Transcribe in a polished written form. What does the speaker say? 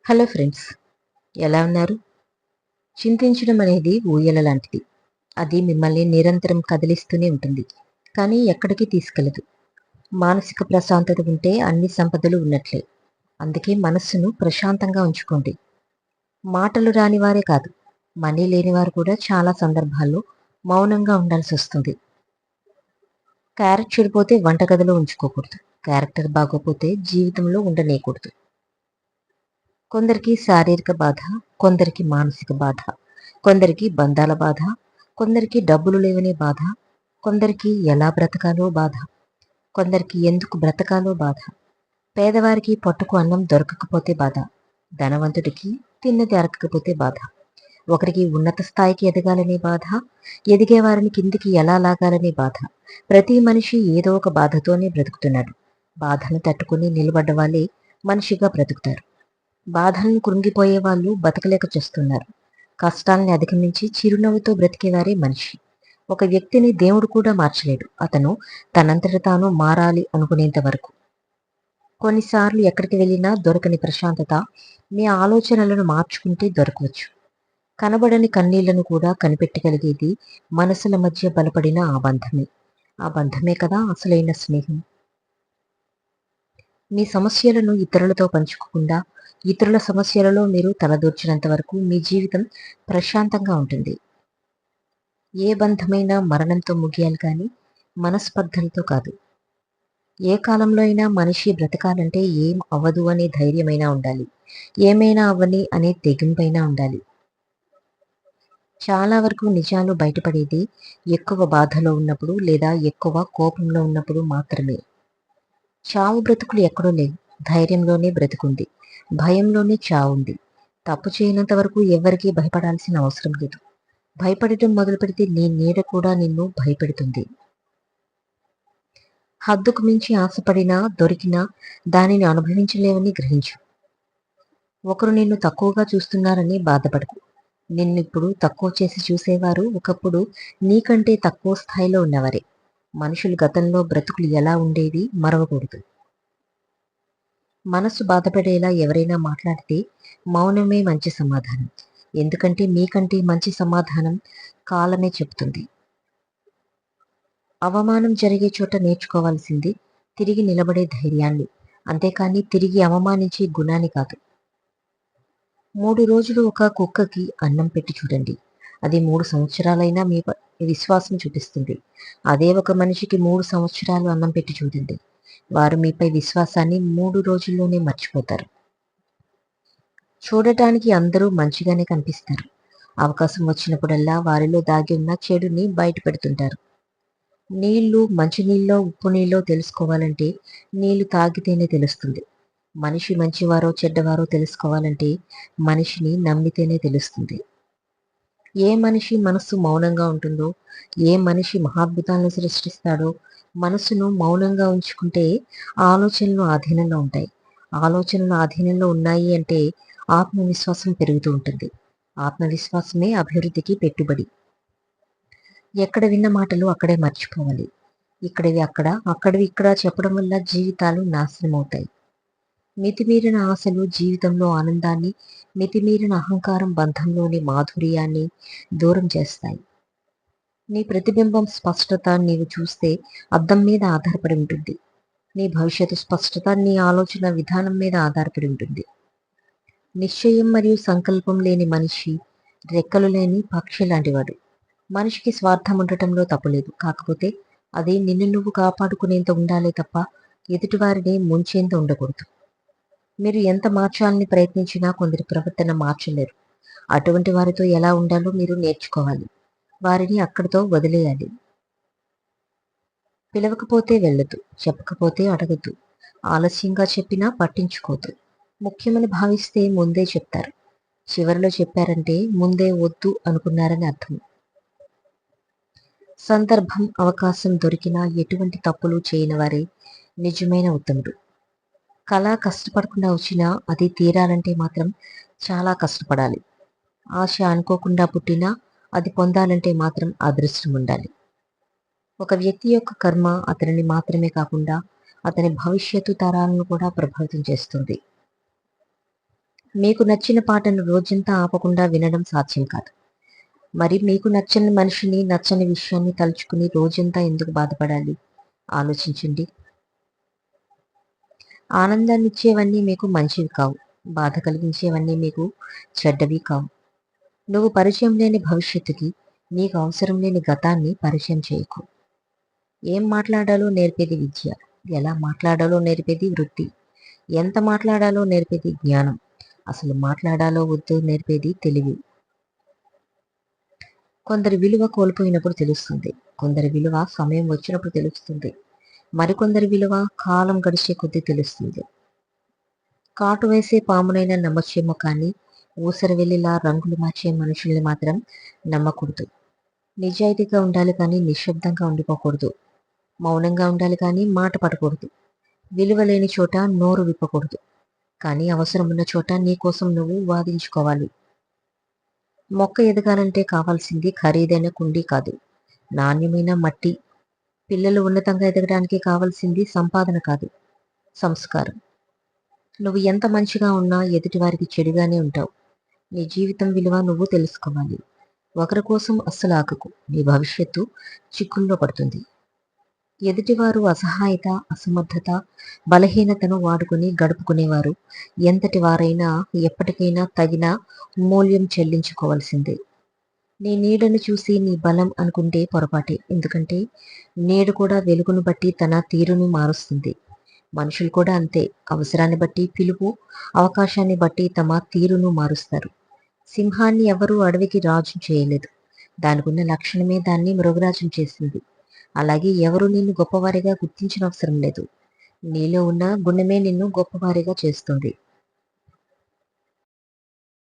Hello friends, ఎలా ఉన్నారు? చింతించడం అనేది ఊయల లాంటిది. అది మిమ్మల్ని నిరంతరం కదిలిస్తూనే ఉంటుంది, కానీ ఎక్కడికి తీసుకెళ్ళదు. మానసిక ప్రశాంతత ఉంటే అన్ని సంపదలు ఉన్నట్లే. అందుకే మనస్సును ప్రశాంతంగా ఉంచుకోండి. మాటలు రానివారే కాదు, మనీ లేనివారు కూడా చాలా సందర్భాల్లో మౌనంగా ఉండాల్సి వస్తుంది. క్యారెట్ చెడిపోతే వంటగదిలో ఉంచుకోకూడదు. క్యారెక్టర్ బాగోపోతే జీవితంలో ఉండనేయకూడదు. కొందరికి శారీరక బాధ, కొందరికి మానసిక బాధ, కొందరికి బంధాల బాధ, కొందరికి డబ్బులు లేవనే బాధ, కొందరికి ఎలా బ్రతకాలో బాధ, కొందరికి ఎందుకు బ్రతకాలో బాధ. పేదవారికి పొట్టకు అన్నం దొరకకపోతే బాధ, ధనవంతుడికి తిన్నది అరగకపోతే బాధ. ఒకరికి ఉన్నత స్థాయికి ఎదగాలనే బాధ, ఎదిగే వారిని కిందికి ఎలా లాగాలనే బాధ. ప్రతి మనిషి ఏదో ఒక బాధతోనే బ్రతుకుతున్నాడు. బాధను తట్టుకుని నిలబడ్డ వాళ్ళే మనిషిగా బ్రతుకుతారు. బాధలను కృంగిపోయే వాళ్ళు బతకలేక చేస్తున్నారు. కష్టాల్ని అధిగమించి చిరునవ్వుతో బ్రతికేవారే మనిషి. ఒక వ్యక్తిని దేవుడు కూడా మార్చలేడు, అతను తనంతట తాను మారాలి అనుకునేంత వరకు. కొన్నిసార్లు ఎక్కడికి వెళ్ళినా దొరకని ప్రశాంతత మీ ఆలోచనలను మార్చుకుంటే దొరకవచ్చు. కనబడని కన్నీళ్లను కూడా కనిపెట్టగలిగేది మనసుల మధ్య బలపడిన ఆ బంధమే. ఆ బంధమే కదా అసలైన స్నేహం. మీ సమస్యలను ఇతరులతో పంచుకోకుండా ఇతరుల సమస్యలలో మీరు తలదూర్చినంత వరకు మీ జీవితం ప్రశాంతంగా ఉంటుంది. ఏ బంధమైనా మరణంతో ముగియాలి కానీ మనస్పర్ధలతో కాదు. ఏ కాలంలో అయినా మనిషి బ్రతకాలంటే ఏం అవ్వదు అనే ధైర్యమైనా ఉండాలి. ఏమైనా అవ్వని అనే తెగింపైనా ఉండాలి. చాలా వరకు నిజాలు బయటపడేది ఎక్కువ బాధలో ఉన్నప్పుడు లేదా ఎక్కువ కోపంలో ఉన్నప్పుడు మాత్రమే. చావు బ్రతుకులు ఎక్కడో లేవు, ధైర్యంలోనే బ్రతుకుంది, భయంలోనే చావుంది. తప్పు చేయనంత వరకు ఎవరికీ భయపడాల్సిన అవసరం లేదు. భయపడటం మొదలు పెడితే నీ నీడ కూడా నిన్ను భయపెడుతుంది. హద్దుకు మించి ఆశపడినా దొరికినా దానిని అనుభవించలేవని గ్రహించు. ఒకరు నిన్ను తక్కువగా చూస్తున్నారని బాధపడకు. నిన్నిప్పుడు తక్కువ చేసి చూసేవారు ఒకప్పుడు నీకంటే తక్కువ స్థాయిలో ఉన్నవారే. మనుషులు గతంలో బ్రతుకులు ఎలా ఉండేవి మరవకూడదు. మనసు బాధపడేలా ఎవరైనా మాట్లాడితే మౌనమే మంచి సమాధానం. ఎందుకంటే మీకంటే మంచి సమాధానం కాలమే చెప్తుంది. అవమానం జరిగే చోట నేర్చుకోవాల్సింది తిరిగి నిలబడే ధైర్యాన్ని, అంతేకాని తిరిగి అవమానించే గుణాన్ని కాదు. 3 రోజులు ఒక కుక్కకి అన్నం పెట్టి చూడండి, అది 3 సంవత్సరాలైనా మీ విశ్వాసం చూపిస్తుంది. అదే ఒక మనిషికి 3 సంవత్సరాలు అన్నం పెట్టి చూడండి, వారు మీపై విశ్వాసాన్ని 3 రోజుల్లోనే మర్చిపోతారు. చూడటానికి అందరూ మంచిగానే కనిపిస్తారు. అవకాశం వచ్చినప్పుడల్లా వారిలో దాగి ఉన్న చెడుని బయట పెడుతుంటారు. నీళ్లు మంచినీళ్ళో ఉప్పు నీళ్ళో తెలుసుకోవాలంటే నీళ్లు తాగితేనే తెలుస్తుంది. మనిషి మంచివారో చెడ్డవారో తెలుసుకోవాలంటే మనిషిని నమ్మితేనే తెలుస్తుంది. ఏ మనిషి మనస్సు మౌనంగా ఉంటుందో, ఏ మనిషి మహాద్భుతాలను సృష్టిస్తాడో, మనసును మౌనంగా ఉంచుకుంటే ఆలోచనలు ఆధీనంలో ఉంటాయి. ఆలోచనలు ఆధీనంలో ఉన్నాయి అంటే ఆత్మవిశ్వాసం పెరుగుతూ ఉంటుంది. ఆత్మవిశ్వాసమే అభివృద్ధికి పెట్టుబడి. ఎక్కడ విన్న మాటలు అక్కడే మర్చిపోవాలి. ఇక్కడివి అక్కడ, అక్కడివి ఇక్కడ చెప్పడం వల్ల జీవితాలు నాశనమవుతాయి. మితిమీరిన ఆశలు జీవితంలో ఆనందాన్ని, మితిమీరిన అహంకారం బంధంలోని మాధుర్యాన్ని దూరం చేస్తాయి. నీ ప్రతిబింబం స్పష్టత నీవు చూస్తే అద్దం మీద ఆధారపడి ఉంటుంది. నీ భవిష్యత్తు స్పష్టత నీ ఆలోచన విధానం మీద ఆధారపడి ఉంటుంది. నిశ్చయం మరియు సంకల్పం లేని మనిషి రెక్కలు లేని పక్షి లాంటివాడు. మనిషికి స్వార్థం ఉండటంలో తప్పులేదు, కాకపోతే అది నిన్ను నువ్వు కాపాడుకునేంత ఉండాలే తప్ప ఎదుటివారిని ముంచేంత ఉండకూడదు. మీరు ఎంత మార్చాలని ప్రయత్నించినా కొందరి ప్రవర్తన మార్చలేరు. అటువంటి వారితో ఎలా ఉండాలో మీరు నేర్చుకోవాలి. వారిని అక్కడితో వదిలేయాలి. పిలవకపోతే వెళ్ళదు, చెప్పకపోతే అడగద్దు, ఆలస్యంగా చెప్పినా పట్టించుకోదు. ముఖ్యమని భావిస్తే ముందే చెప్తారు, చివరిలో చెప్పారంటే ముందే వద్దు అనుకున్నారని అర్థం. సందర్భం అవకాశం దొరికినా ఎటువంటి తప్పులు చేయని వారే నిజమైన ఉత్తముడు. కళ కష్టపడకుండా వచ్చినా అది తీరాలంటే మాత్రం చాలా కష్టపడాలి. ఆశ అనుకోకుండా పుట్టినా అది పొందాలంటే మాత్రం అదృష్టం ఉండాలి. ఒక వ్యక్తి యొక్క కర్మ అతనిని మాత్రమే కాకుండా అతని భవిష్యత్తు తరాలను కూడా ప్రభావితం చేస్తుంది. మీకు నచ్చిన పాటను రోజంతా ఆపకుండా వినడం సాధ్యం కాదు. మరి మీకు నచ్చని మనిషిని, నచ్చని విషయాన్ని తలుచుకుని రోజంతా ఎందుకు బాధపడాలి? ఆలోచించండి. ఆనందాన్నిచ్చేవన్నీ మీకు మంచివి కావు. బాధ కలిగించేవన్నీ మీకు చెడ్డవి కావు. నువ్వు పరిచయం లేని భవిష్యత్తుకి, నీకు అవసరం లేని గతాన్ని పరిచయం చేయకు. ఏం మాట్లాడాలో నేర్పేది విద్య. ఎలా మాట్లాడాలో నేర్పేది వృత్తి. ఎంత మాట్లాడాలో నేర్పేది జ్ఞానం. అసలు మాట్లాడాలో వద్దో నేర్పేది తెలివి. కొందరి విలువ కోల్పోయినప్పుడు తెలుస్తుంది. కొందరి విలువ సమయం వచ్చినప్పుడు తెలుస్తుంది. మరికొందరి విలువ కాలం గడిచే కొద్దీ తెలుస్తుంది. కాటు వేసే పామునైనా నమ్మచ్చేమో కానీ ఊసర వెల్లిలా రంగులు మార్చే మనుషుల్ని మాత్రం నమ్మకూడదు. నిజాయితీగా ఉండాలి కానీ నిశ్శబ్దంగా ఉండిపోకూడదు. మౌనంగా ఉండాలి కానీ మాట పడకూడదు. విలువ లేని చోట నోరు విప్పకూడదు. కానీ అవసరం ఉన్న చోట నీ కోసం నువ్వు వాదించుకోవాలి. మొక్క ఎదగాలంటే కావాల్సింది ఖరీదైన కుండీ కాదు, నాణ్యమైన మట్టి. పిల్లలు ఉన్నతంగా ఎదగడానికి కావాల్సింది సంపాదన కాదు, సంస్కారం. నువ్వు ఎంత మంచిగా ఉన్నా ఎదుటివారికి చెడుగానే ఉంటావు. నీ జీవితం విలువ నువ్వు తెలుసుకోవాలి. ఒకరి కోసం అస్సలు ఆగకు. నీ భవిష్యత్తు చిక్కుల్లో పడుతుంది. ఎదుటివారు అసహాయత, అసమర్థత, బలహీనతను వాడుకుని గడుపుకునేవారు ఎంతటి వారైనా ఎప్పటికైనా తగిన మూల్యం చెల్లించుకోవాల్సిందే. నీ నీడను చూసి నీ బలం అనుకుంటే పొరపాటే. ఎందుకంటే నీడ కూడా వెలుగును బట్టి తన తీరును మారుస్తుంది. మనుషులు కూడా అంతే. అవసరాన్ని బట్టి పిలుపు, అవకాశాన్ని బట్టి తమ తీరును మారుస్తారు. సింహాన్ని ఎవరూ అడవికి రాజు చేయలేదు. దానికున్న లక్షణమే దాన్ని మృగరాజం చేసింది. అలాగే ఎవరు నిన్ను గొప్పవారిగా గుర్తించిన అవసరం లేదు. నీలో ఉన్న గుణమే నిన్ను గొప్పవారిగా చేస్తుంది.